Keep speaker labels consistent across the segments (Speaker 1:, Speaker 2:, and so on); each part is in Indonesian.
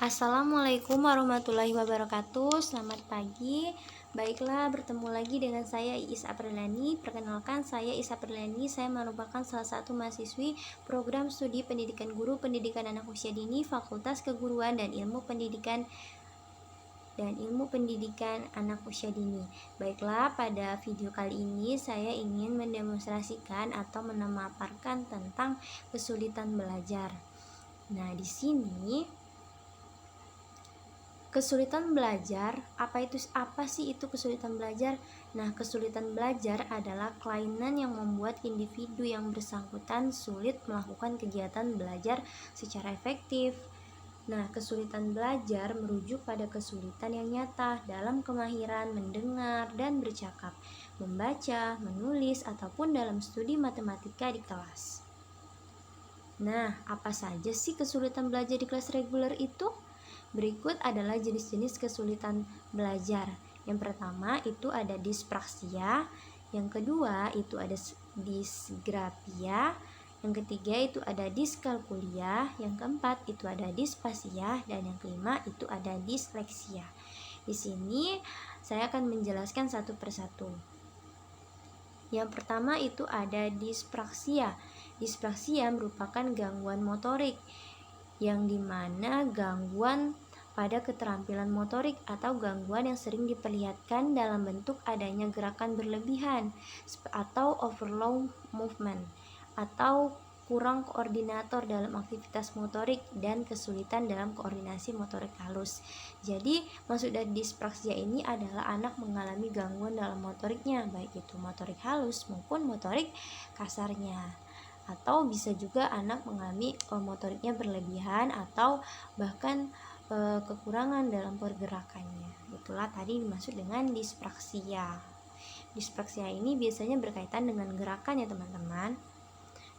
Speaker 1: Assalamualaikum warahmatullahi wabarakatuh. Selamat pagi. Baiklah, bertemu lagi dengan saya Iis Apriliani. Perkenalkan, saya Iis Apriliani. Saya merupakan salah satu mahasiswi program studi pendidikan guru pendidikan anak usia dini Fakultas Keguruan dan Ilmu Pendidikan Anak Usia Dini. Baiklah, pada video kali ini saya ingin mendemonstrasikan atau memaparkan tentang kesulitan belajar. Nah, di sini kesulitan belajar, apa sih itu kesulitan belajar? Nah, kesulitan belajar adalah kelainan yang membuat individu yang bersangkutan sulit melakukan kegiatan belajar secara efektif. Nah, kesulitan belajar merujuk pada kesulitan yang nyata dalam kemahiran mendengar dan bercakap, membaca, menulis, ataupun dalam studi matematika di kelas. Nah, apa saja sih kesulitan belajar di kelas reguler itu? Berikut adalah jenis-jenis kesulitan belajar. Yang pertama itu ada dispraksia, yang kedua itu ada disgrafia, yang ketiga itu ada diskalkulia, yang keempat itu ada dispasia, dan yang kelima itu ada disleksia. Di sini saya akan menjelaskan satu persatu. Yang pertama itu ada dispraksia. Dispraksia merupakan gangguan motorik yang dimana gangguan pada keterampilan motorik atau gangguan yang sering diperlihatkan dalam bentuk adanya gerakan berlebihan atau overload movement atau kurang koordinator dalam aktivitas motorik dan kesulitan dalam koordinasi motorik halus. Jadi maksud dari dispraksia ini adalah anak mengalami gangguan dalam motoriknya, baik itu motorik halus maupun motorik kasarnya. Atau bisa juga anak mengalami motoriknya berlebihan atau bahkan kekurangan dalam pergerakannya. Itulah tadi dimaksud dengan dispraksia. Dispraksia ini biasanya berkaitan dengan gerakan ya teman-teman.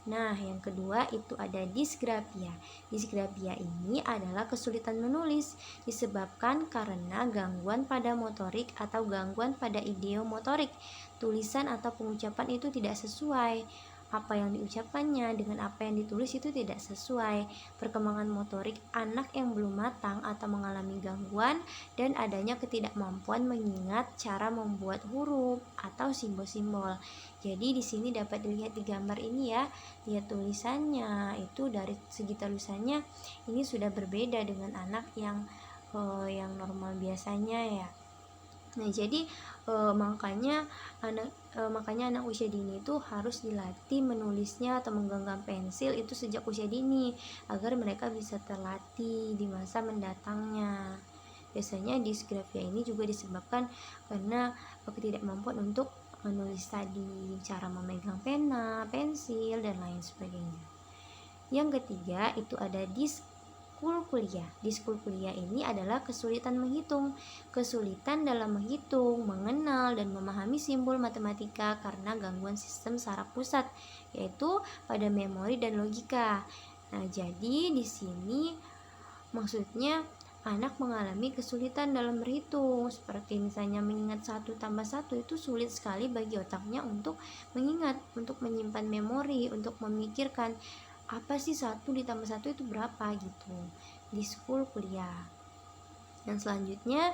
Speaker 1: Nah, yang kedua itu ada disgrafia. Disgrafia ini adalah kesulitan menulis disebabkan karena gangguan pada motorik atau gangguan pada ideomotorik. Tulisan atau pengucapan itu tidak sesuai. Apa yang diucapkannya dengan apa yang ditulis itu tidak sesuai. Perkembangan motorik anak yang belum matang atau mengalami gangguan dan adanya ketidakmampuan mengingat cara membuat huruf atau simbol-simbol. Jadi di sini dapat dilihat di gambar ini ya, lihat tulisannya itu dari segi tulisannya ini sudah berbeda dengan anak yang normal biasanya ya. Nah, jadi makanya anak usia dini itu harus dilatih menulisnya atau menggenggam pensil itu sejak usia dini agar mereka bisa terlatih di masa mendatangnya. Biasanya disgrafia ini juga disebabkan karena ketidakmampuan untuk menulis tadi, cara memegang pena, pensil, dan lain sebagainya. Yang ketiga itu ada diskalkulia. Diskalkulia ini adalah kesulitan menghitung, kesulitan dalam menghitung, mengenal, dan memahami simbol matematika karena gangguan sistem saraf pusat, yaitu pada memori dan logika. Nah, jadi di sini maksudnya anak mengalami kesulitan dalam berhitung, seperti misalnya mengingat 1 tambah 1 itu sulit sekali bagi otaknya untuk mengingat, untuk menyimpan memori, untuk memikirkan apa sih 1 ditambah 1 itu berapa gitu. Diskalkulia. Yang selanjutnya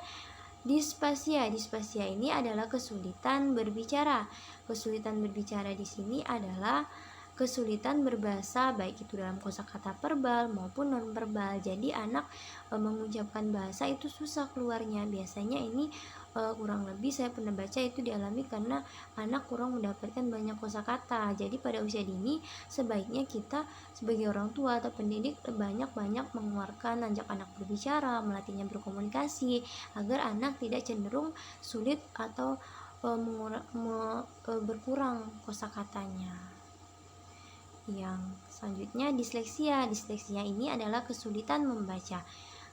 Speaker 1: dispasia. Dispasia ini adalah kesulitan berbicara. Kesulitan berbicara di sini adalah kesulitan berbahasa baik itu dalam kosakata verbal maupun non verbal. Jadi anak mengucapkan bahasa itu susah keluarnya. Biasanya ini kurang lebih saya pernah baca itu dialami karena anak kurang mendapatkan banyak kosakata. Jadi pada usia dini sebaiknya kita sebagai orang tua atau pendidik banyak-banyak mengeluarkan ajak anak berbicara, melatihnya berkomunikasi agar anak tidak cenderung sulit atau berkurang kosakatanya. Yang selanjutnya disleksia. Disleksia ini adalah kesulitan membaca.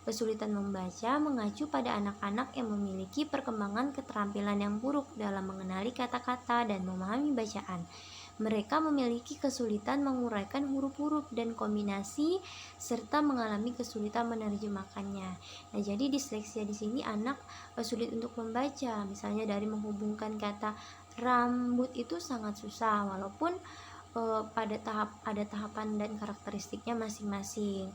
Speaker 1: Kesulitan membaca mengacu pada anak-anak yang memiliki perkembangan keterampilan yang buruk dalam mengenali kata-kata dan memahami bacaan. Mereka memiliki kesulitan menguraikan huruf-huruf dan kombinasi serta mengalami kesulitan menerjemahkannya. Nah, jadi disleksia di sini anak sulit untuk membaca. Misalnya dari menghubungkan kata rambut itu sangat susah walaupun ada tahapan dan karakteristiknya masing-masing.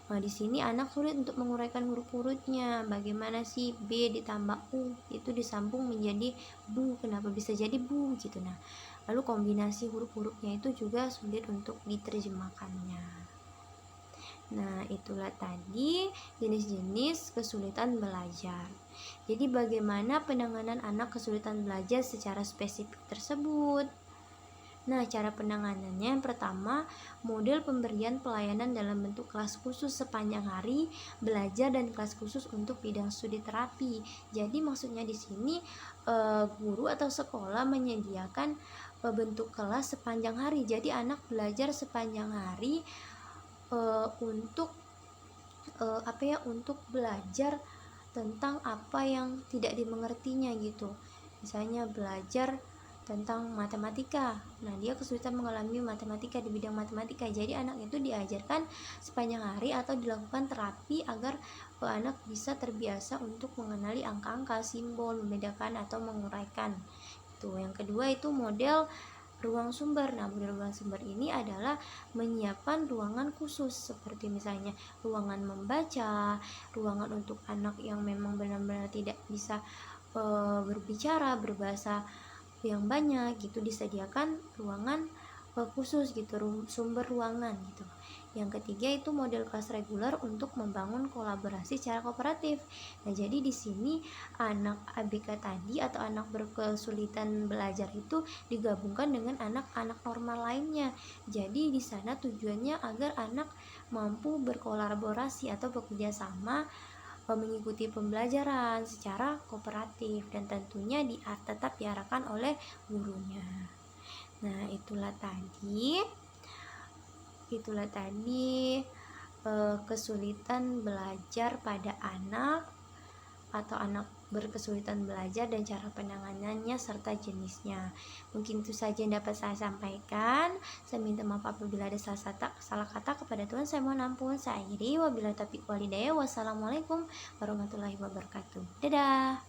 Speaker 1: Nah, di sini anak sulit untuk menguraikan huruf-hurufnya. Bagaimana sih B ditambah U itu disambung menjadi bu? Kenapa bisa jadi bu gitu? Nah, lalu kombinasi huruf-hurufnya itu juga sulit untuk diterjemahkannya. Nah, itulah tadi jenis-jenis kesulitan belajar. Jadi, bagaimana penanganan anak kesulitan belajar secara spesifik tersebut? Nah, cara penanganannya yang pertama, model pemberian pelayanan dalam bentuk kelas khusus sepanjang hari belajar dan kelas khusus untuk bidang studi terapi. Jadi maksudnya di sini guru atau sekolah menyediakan bentuk kelas sepanjang hari. Jadi anak belajar sepanjang hari untuk untuk belajar tentang apa yang tidak dimengertinya gitu. Misalnya belajar tentang matematika. Nah, dia kesulitan mengalami matematika di bidang matematika. Jadi anak itu diajarkan sepanjang hari atau dilakukan terapi agar anak bisa terbiasa untuk mengenali angka-angka, simbol, membedakan atau menguraikan. Itu. Yang kedua itu model ruang sumber. Nah, model ruang sumber ini adalah menyiapkan ruangan khusus seperti misalnya ruangan membaca, ruangan untuk anak yang memang benar-benar tidak bisa berbicara, berbahasa yang banyak gitu, disediakan ruangan khusus gitu, sumber ruangan gitu. Yang ketiga itu model kelas reguler untuk membangun kolaborasi secara kooperatif. Nah, jadi di sini anak ABK tadi atau anak berkesulitan belajar itu digabungkan dengan anak-anak normal lainnya. Jadi di sana tujuannya agar anak mampu berkolaborasi atau bekerja sama mengikuti pembelajaran secara kooperatif dan tentunya tetap diarahkan oleh gurunya. Nah, itulah tadi kesulitan belajar pada anak atau anak berkesulitan belajar dan cara penanganannya serta jenisnya. Mungkin itu saja yang dapat saya sampaikan. Saya minta maaf apabila ada salah kata kepada Tuhan. Saya mohon ampun. Saya akhiri wabillahi taufiq walhidayah. Wassalamualaikum warahmatullahi wabarakatuh. Dadah.